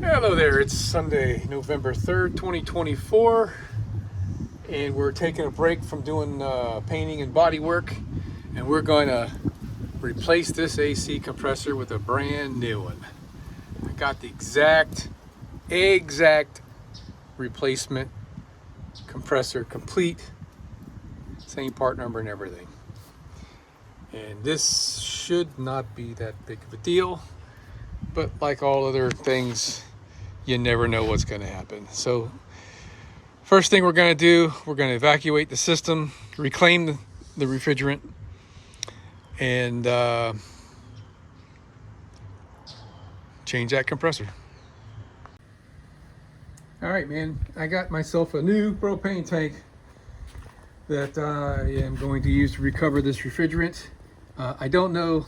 Hello there, it's Sunday, November 3rd, 2024, and we're taking a break from doing painting and body work, and we're going to replace this AC compressor with a brand new one. I got the exact replacement compressor, complete, same part number and everything. And this should not be that big of a deal, but like all other things, you never know what's going to happen. So first thing we're going to do, we're going to evacuate the system, reclaim the refrigerant, and change that compressor. All right, man, I got myself a new propane tank that I am going to use to recover this refrigerant. I don't know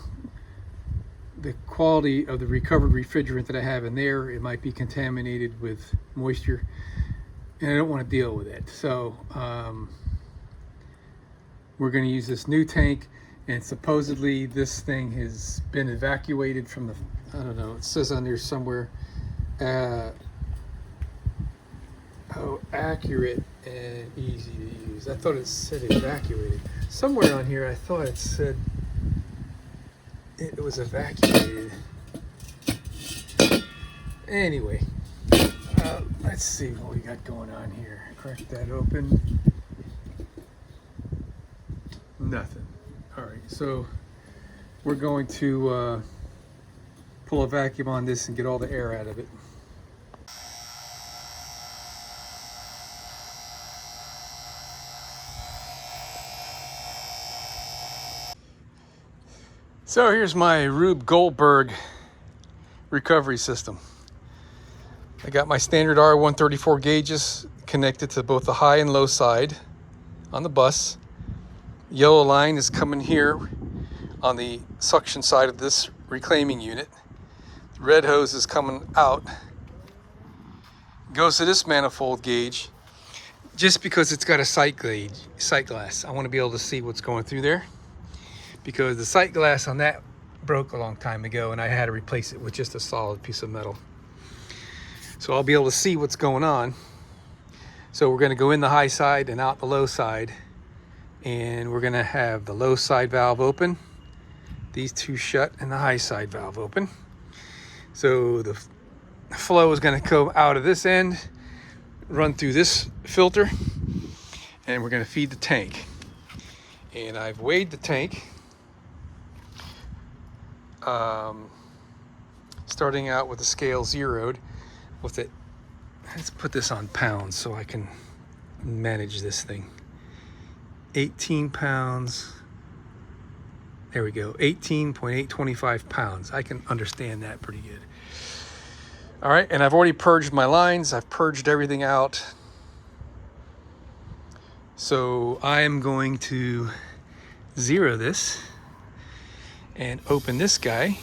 the quality of the recovered refrigerant that I have in there. It might be contaminated with moisture, and I don't want to deal with it. So we're going to use this new tank, and supposedly this thing has been evacuated from the, I don't know, it says on there somewhere, accurate and easy to use. I thought it said evacuated. Somewhere on here I thought it said it was evacuated. Anyway, let's see what we got going on here. Crack that open. Nothing. All right, so we're going to pull a vacuum on this and get all the air out of it. So here's my Rube Goldberg recovery system. I got my standard R134 gauges connected to both the high and low side on the bus. Yellow line is coming here on the suction side of this reclaiming unit. The red hose is coming out. Goes to this manifold gauge just because it's got a sight glass. I want to be able to see what's going through there, because the sight glass on that broke a long time ago and I had to replace it with just a solid piece of metal. So I'll be able to see what's going on. So we're going to go in the high side and out the low side, and we're going to have the low side valve open, these two shut, and the high side valve open. So the flow is going to come out of this end, run through this filter, and we're going to feed the tank. And I've weighed the tank, starting out with the scale zeroed with it. Let's put this on pounds so I can manage this thing. 18 pounds. There we go. 18.825 pounds. I can understand that pretty good. All right, and I've already purged my lines. I've purged everything out. So I am going to zero this and open this guy.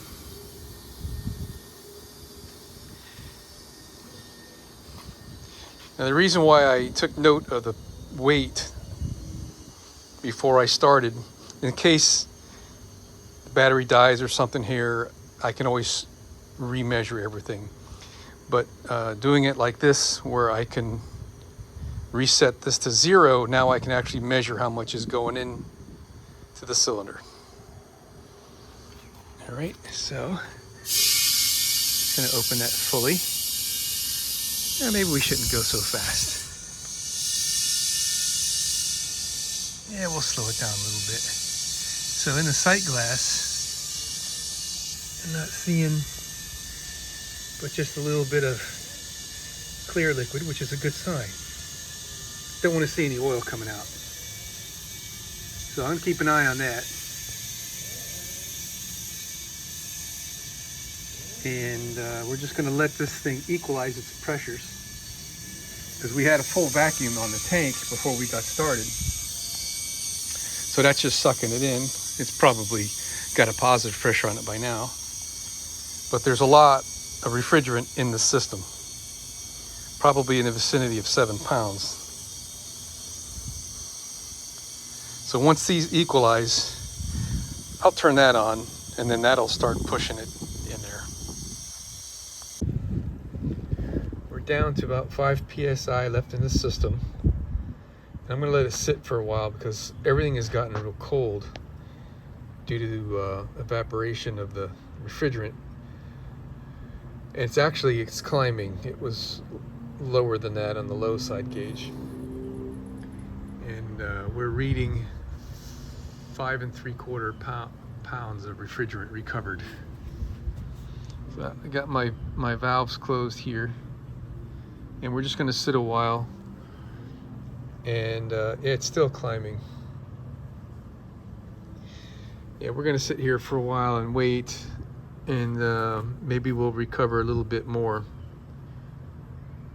Now the reason why I took note of the weight before I started, in case the battery dies or something here, I can always remeasure everything. But doing it like this, where I can reset this to 0, now I can actually measure how much is going in to the cylinder. All right, so just gonna open that fully. Maybe we shouldn't go so fast. Yeah, we'll slow it down a little bit. So in the sight glass, I'm not seeing but just a little bit of clear liquid, which is a good sign. Don't want to see any oil coming out. So I'm gonna keep an eye on that. And we're just gonna let this thing equalize its pressures, because we had a full vacuum on the tank before we got started. So that's just sucking it in. It's probably got a positive pressure on it by now. But there's a lot of refrigerant in the system, probably in the vicinity of 7 pounds. So once these equalize, I'll turn that on, and then that'll start pushing it in there. down to about 5 psi left in the system. And I'm going to let it sit for a while because everything has gotten real cold due to evaporation of the refrigerant. And it's climbing. It was lower than that on the low side gauge. And we're reading 5 3/4 pounds of refrigerant recovered. So I got my valves closed here, and we're just going to sit a while. And it's still climbing. Yeah, we're going to sit here for a while and wait, and maybe we'll recover a little bit more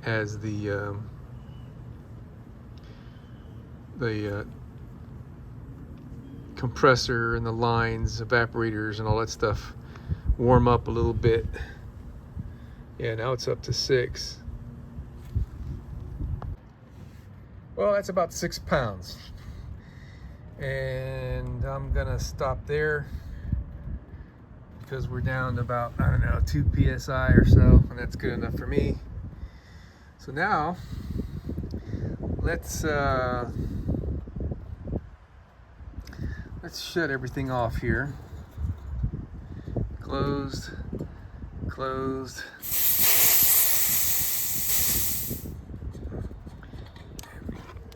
as the compressor and the lines, evaporators and all that stuff warm up a little bit. Yeah, now it's up to 6. Well, that's about 6 pounds. And I'm gonna stop there because we're down to about, I don't know, 2 psi or so, and that's good enough for me. So now let's shut everything off here. Closed.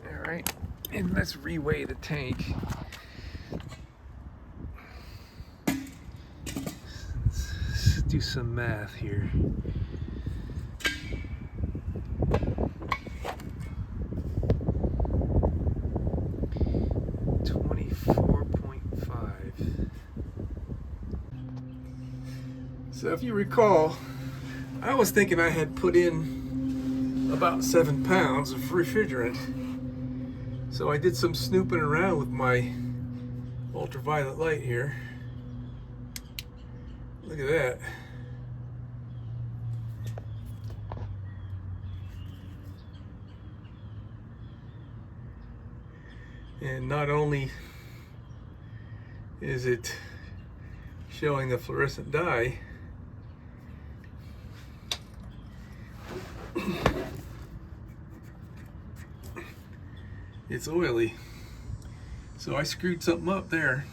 All right, and let's reweigh the tank. Let's do some math here. So if you recall, I was thinking I had put in about 7 pounds of refrigerant. So I did some snooping around with my ultraviolet light here. Look at that. And not only is it showing the fluorescent dye, it's oily. So I screwed something up there.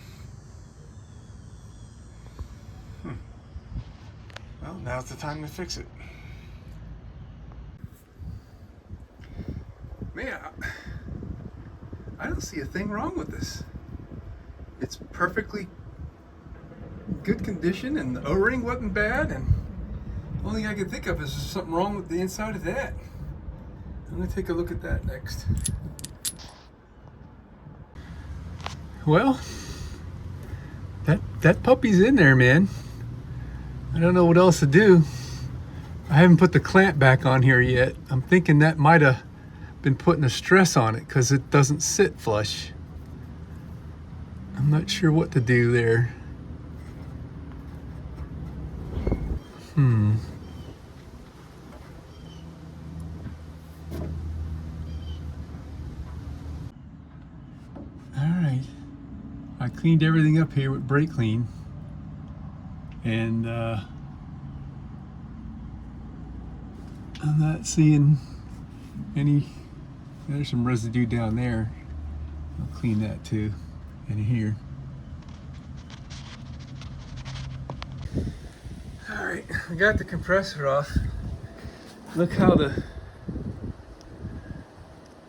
Well, now's the time to fix it. Man, I don't see a thing wrong with this. It's perfectly good condition, and the O-ring wasn't bad, and the only thing I can think of is there's something wrong with the inside of that. I'm gonna take a look at that next. Well, that puppy's in there, man. I don't know what else to do. I haven't put the clamp back on here yet. I'm thinking that might have been putting a stress on it because it doesn't sit flush. I'm not sure what to do there. Alright. I cleaned everything up here with brake clean. And I'm not seeing any. There's some residue down there. I'll clean that too. And here. Alright, I got the compressor off. Look how the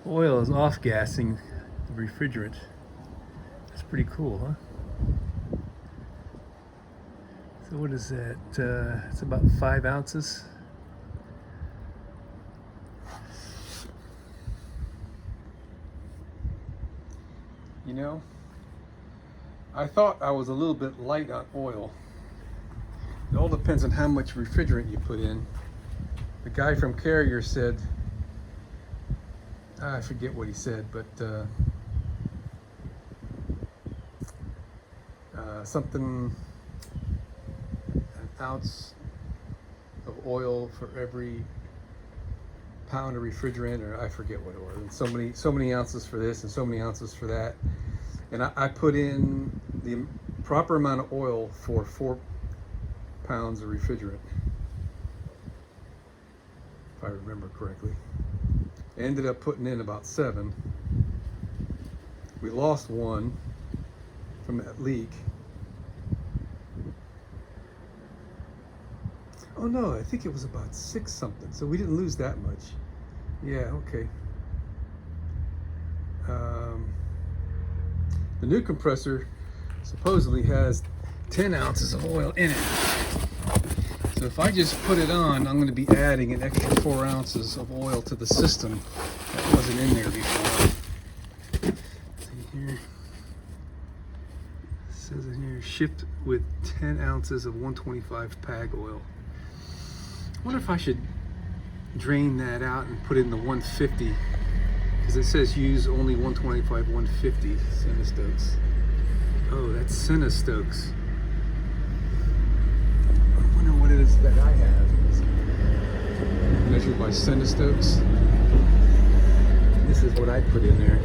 oil is off-gassing the refrigerant. That's pretty cool, huh? So what is that? It's about 5 ounces. You know, I thought I was a little bit light on oil. It all depends on how much refrigerant you put in. The guy from Carrier said, I forget what he said, but something, an ounce of oil for every pound of refrigerant, or I forget what it was. And so many ounces for this and so many ounces for that. And I put in the proper amount of oil for 4 pounds of refrigerant. if I remember correctly. I ended up putting in about 7. We lost 1 from that leak. Oh no, I think it was about 6 something, so we didn't lose that much. Yeah, okay. The new compressor supposedly has 10 ounces of oil in it. So if I just put it on, I'm going to be adding an extra 4 ounces of oil to the system that wasn't in there before. See here. It says in here, shipped with 10 ounces of 125 PAG oil. I wonder if I should drain that out and put it in the 150, because it says use only 125, 150 centistokes. Oh, that's centistokes. I wonder what it is that I have. Measured by centistokes. This is what I put in there.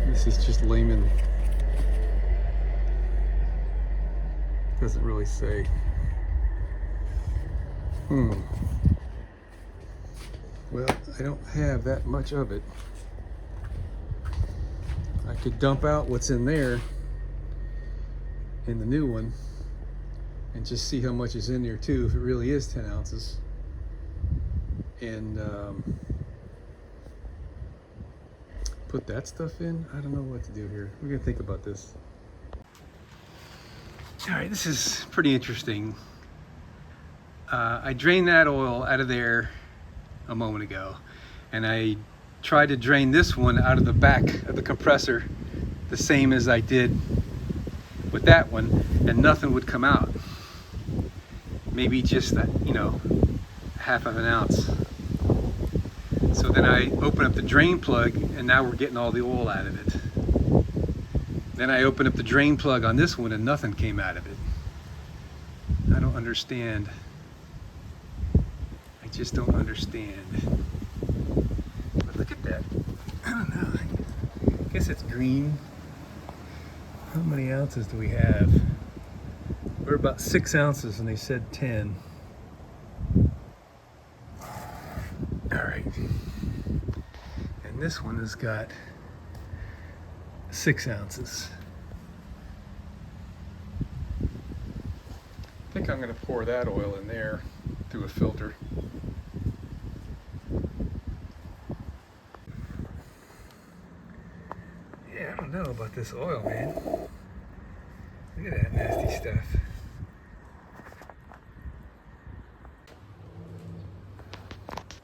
This is just layman. Doesn't really say. Well, I don't have that much of it. I could dump out what's in there in the new one and just see how much is in there too, if it really is 10 ounces. And put that stuff in. I don't know what to do here. We're gonna think about this. All right, this is pretty interesting. I drained that oil out of there a moment ago, and I tried to drain this one out of the back of the compressor the same as I did with that one, and nothing would come out. Maybe just that, you know, 1/2 ounce. So then I open up the drain plug, and now we're getting all the oil out of it. Then I open up the drain plug on this one, and nothing came out of it. I don't understand. I just don't understand. But look at that. I don't know. I guess it's green. How many ounces do we have? We're about 6 ounces, and they said 10. All right. And this one has got 6 ounces. I think I'm going to pour that oil in there through a filter. Yeah, I don't know about this oil, man. Look at that nasty stuff.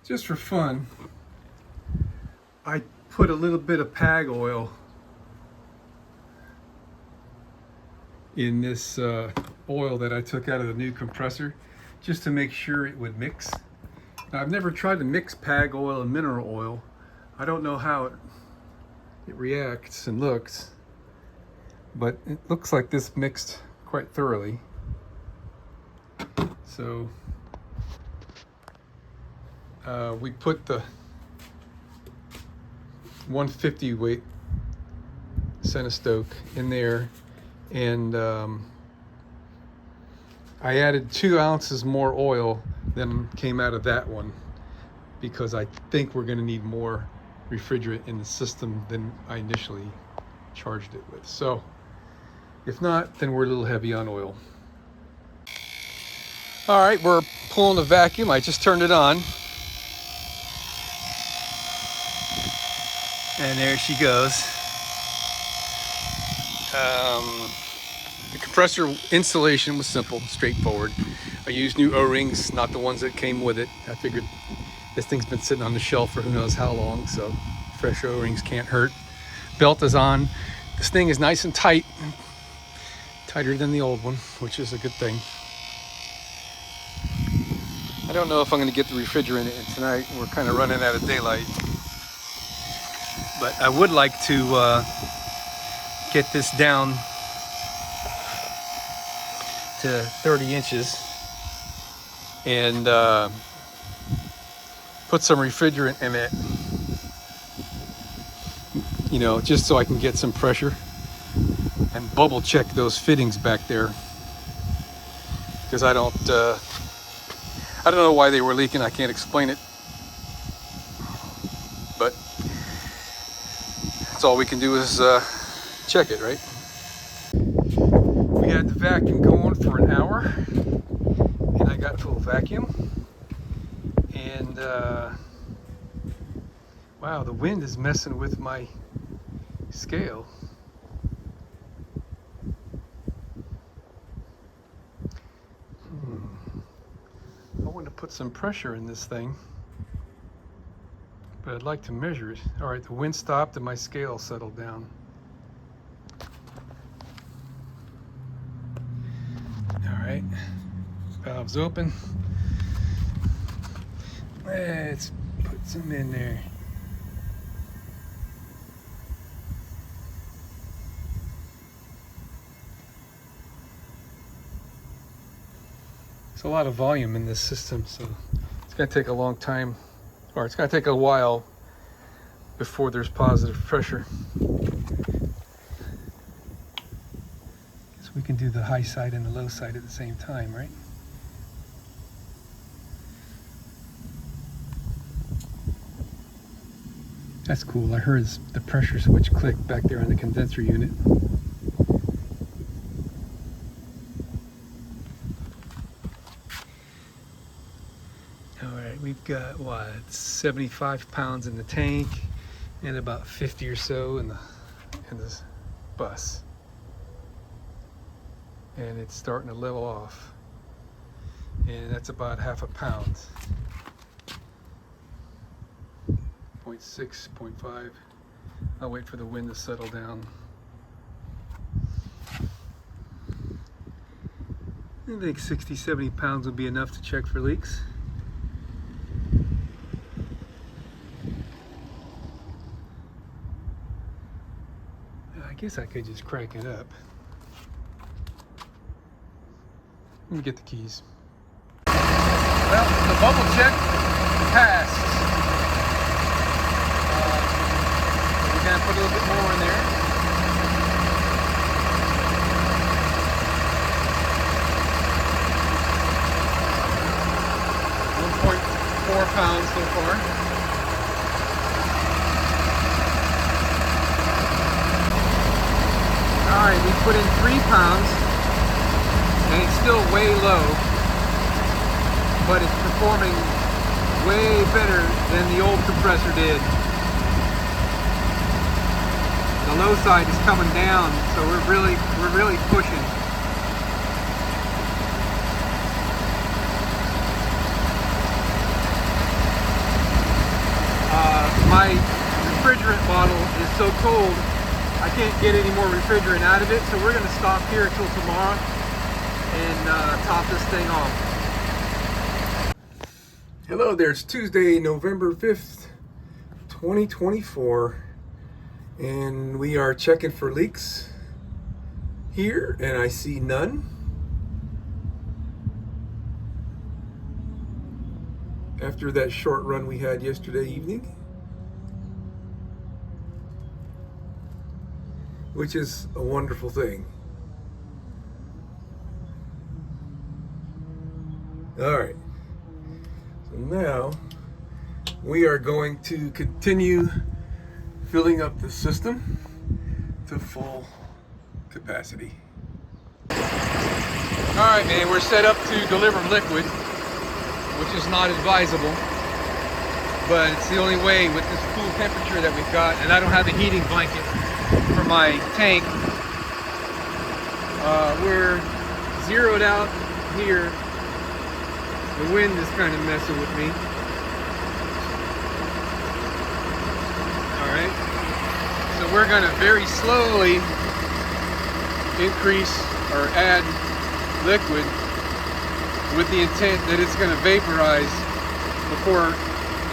Just for fun, I put a little bit of PAG oil in this oil that I took out of the new compressor, just to make sure it would mix. Now, I've never tried to mix PAG oil and mineral oil. I don't know how it reacts and looks, but it looks like this mixed quite thoroughly. So we put the 150 weight centistoke in there, and I added 2 ounces more oil than came out of that one, because I think we're going to need more refrigerant in the system than I initially charged it with. So if not, then we're a little heavy on oil. All right, we're pulling the vacuum. I just turned it on. And there she goes. The compressor installation was simple, straightforward. I used new O-rings, not the ones that came with it. I figured this thing's been sitting on the shelf for who knows how long, so fresh O-rings can't hurt. Belt is on. This thing is nice and tight, tighter than the old one, which is a good thing. I don't know if I'm going to get the refrigerant in tonight. We're kind of running out of daylight. But I would like to get this down to 30 inches and put some refrigerant in it, you know, just so I can get some pressure and bubble check those fittings back there, because I don't I don't know why they were leaking. I can't explain it. But that's all we can do is check it, right? We had the vacuum going for an hour, and I got full vacuum. And wow, the wind is messing with my scale. I want to put some pressure in this thing, but I'd like to measure it. All right, the wind stopped and my scale settled down. All right, valve's open. Let's put some in there. There's a lot of volume in this system, so it's going to take a long time, or it's going to take a while before there's positive pressure. So we can do the high side and the low side at the same time, right? That's cool. I heard the pressure switch click back there on the condenser unit. We've got what, 75 pounds in the tank and about 50 or so in the bus, and it's starting to level off, and that's about half a pound. 0.6, 0.5. I'll wait for the wind to settle down. I think 60, 70 pounds would be enough to check for leaks. I guess I could just crank it up. Let me get the keys. Well, the bubble check passed. We're gonna put a little bit more in there. .4 pounds so far. Alright, we put in 3 pounds, and it's still way low, but it's performing way better than the old compressor did. The low side is coming down, so we're really pushing. My refrigerant bottle is so cold I can't get any more refrigerant out of it, so we're going to stop here until tomorrow and top this thing off. Hello there, it's Tuesday, November 5th, 2024, and we are checking for leaks here, and I see none. After that short run we had yesterday evening, which is a wonderful thing. All right, so now we are going to continue filling up the system to full capacity. All right, man, we're set up to deliver liquid, which is not advisable, but it's the only way with this cool temperature that we've got, and I don't have a heating blanket for my tank. We're zeroed out here. The wind is kind of messing with me. Alright, so we're going to very slowly increase or add liquid with the intent that it's going to vaporize before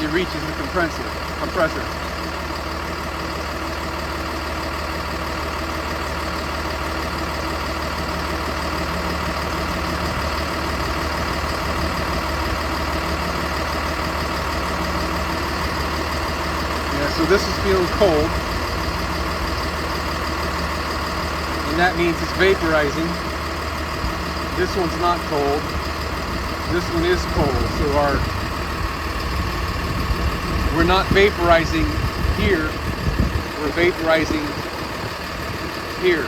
it reaches the compressor. So this is feeling cold, and that means it's vaporizing. This one's not cold, This one is cold, so we're not vaporizing here, we're vaporizing here.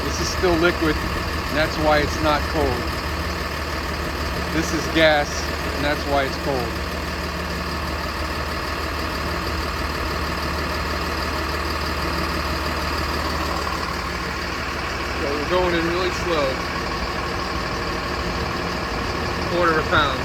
This is still liquid, and that's why it's not cold. This is gas, and that's why it's cold. So we're going in really slow. 1/4 pound.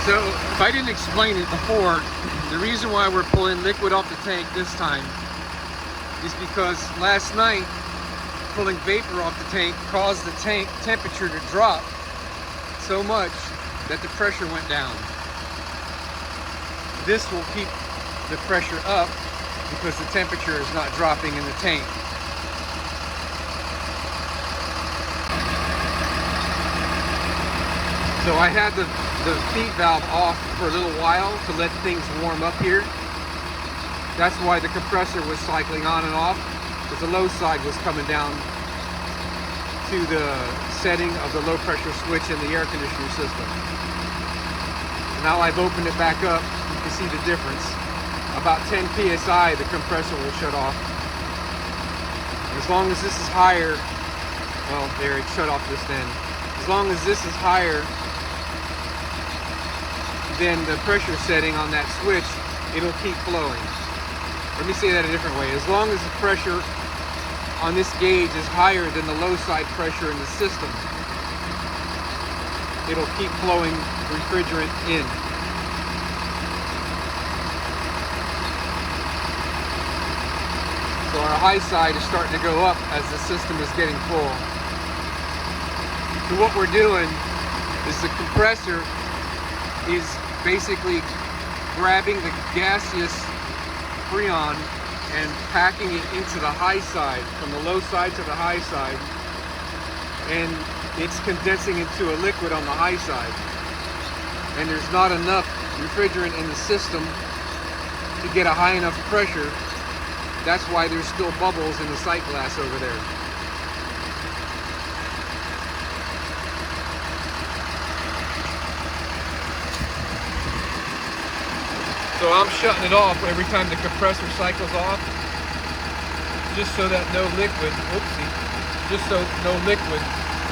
So, if I didn't explain it before, the reason why we're pulling liquid off the tank this time is because last night, pulling vapor off the tank caused the tank temperature to drop so much that the pressure went down. This will keep the pressure up because the temperature is not dropping in the tank. So I had the feed valve off for a little while to let things warm up here. That's why the compressor was cycling on and off, because the low side was coming down to the setting of the low pressure switch in the air conditioner system. Now I've opened it back up, you can see the difference. About 10 psi the compressor will shut off. As long as this is higher, well there, it shut off just then. As long as this is higher than the pressure setting on that switch, it'll keep flowing. Let me say that a different way. As long as the pressure on this gauge is higher than the low side pressure in the system, it'll keep flowing refrigerant in. So our high side is starting to go up as the system is getting full. So what we're doing is the compressor is basically grabbing the gaseous freon and packing it into the high side, from the low side to the high side, and it's condensing into a liquid on the high side. And there's not enough refrigerant in the system to get a high enough pressure. That's why there's still bubbles in the sight glass over there. So I'm shutting it off every time the compressor cycles off, just so that no liquid, just so no liquid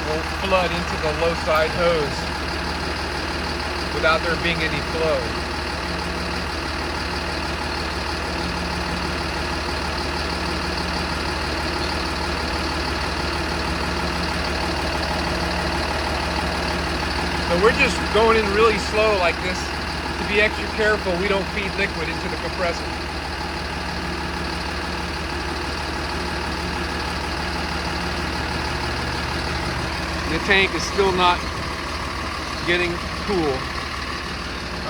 will flood into the low side hose without there being any flow. So we're just going in really slow like this to be extra careful we don't feed liquid into the compressor. The tank is still not getting cool.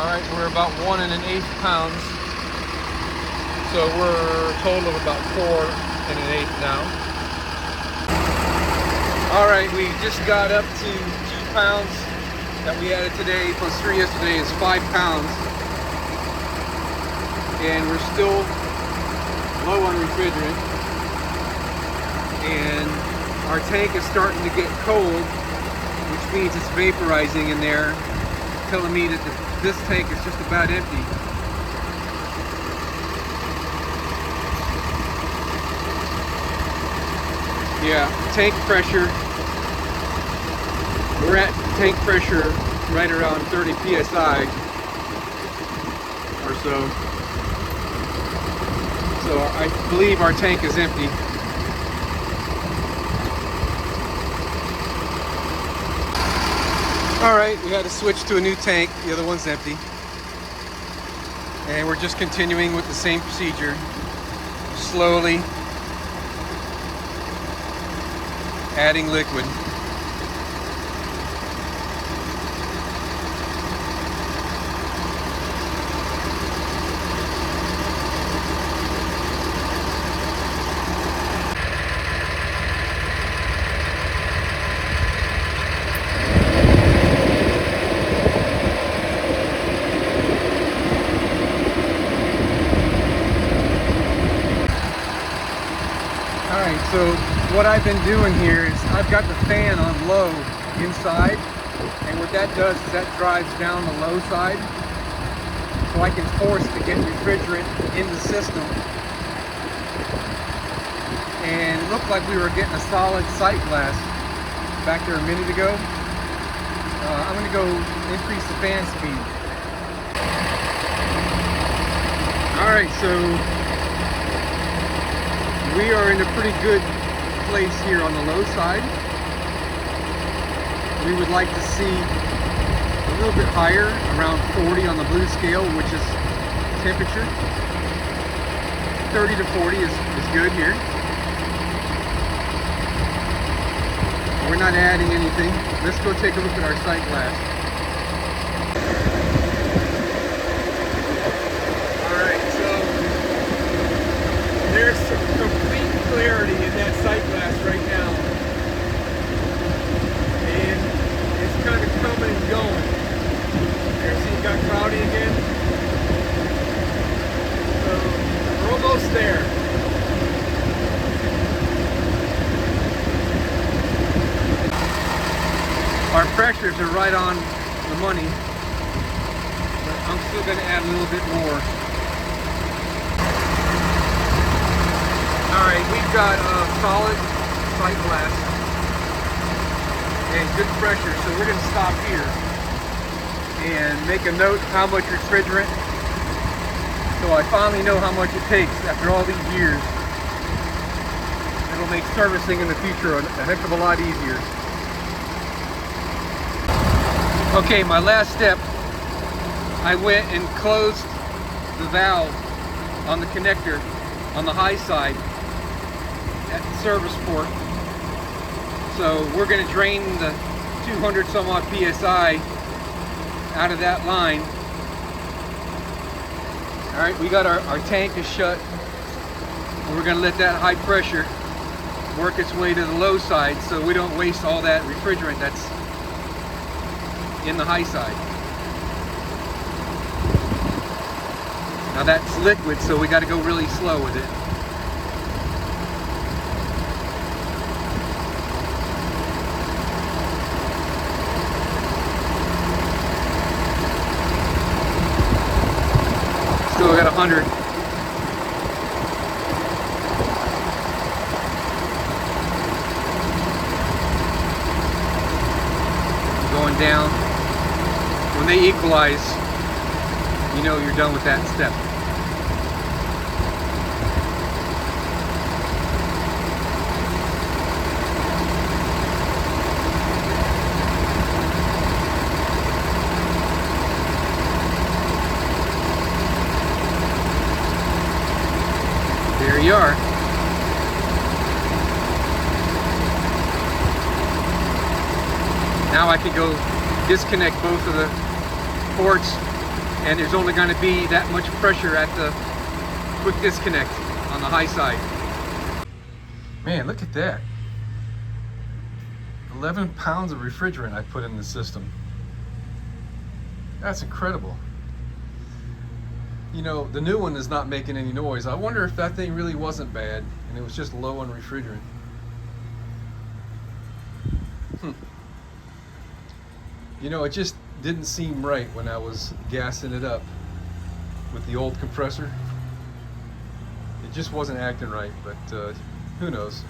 Alright, we're about 1 1/8 pounds. So we're a total of about 4 1/8 now. Alright, we just got up to 2 pounds that we added today plus 3 yesterday is 5 pounds. And we're still low on refrigerant. And our tank is starting to get cold, which means it's vaporizing in there, telling me that this tank is just about empty. Yeah, tank pressure. We're at tank pressure right around 30 psi or so. So I believe our tank is empty. All right, we had to switch to a new tank. The other one's empty. And we're just continuing with the same procedure. Slowly adding liquid. So what I've been doing here is I've got the fan on low inside, and what that does is that drives down the low side so I can force to get refrigerant in the system. And it looked like we were getting a solid sight glass back there a minute ago. I'm going to go increase the fan speed. Alright, so we are in a pretty good place here on the low side. We would like to see a little bit higher, around 40 on the blue scale, which is temperature. 30 to 40 is good here. We're not adding anything. Let's go take a look at our sight glass. There's some complete clarity in that sight glass right now, and it's kind of coming and going. There, see, it got cloudy again. So we're almost there. Our pressures are right on the money, but I'm still going to add a little bit more. Alright, we've got a solid sight glass and good pressure, so we're going to stop here and make a note of how much refrigerant, so I finally know how much it takes after all these years. It'll make servicing in the future a heck of a lot easier. Okay, my last step, I went and closed the valve on the connector on the high side at the service port. So we're going to drain the 200 some odd psi out of that line. All right, we got our tank is shut. We're going to let that high pressure work its way to the low side so we don't waste all that refrigerant that's in the high side. Now that's liquid, so we got to go really slow with it. Still got 100. Going down. When they equalize, you know you're done with that step. There you are. Now I can go disconnect both of the ports, and there's only going to be that much pressure at the quick disconnect on the high side. Man, look at that. 11 pounds of refrigerant I put in the system. That's incredible. You know, the new one is not making any noise. I wonder if that thing really wasn't bad and it was just low on refrigerant. You know, it just didn't seem right when I was gassing it up with the old compressor. It just wasn't acting right, but who knows?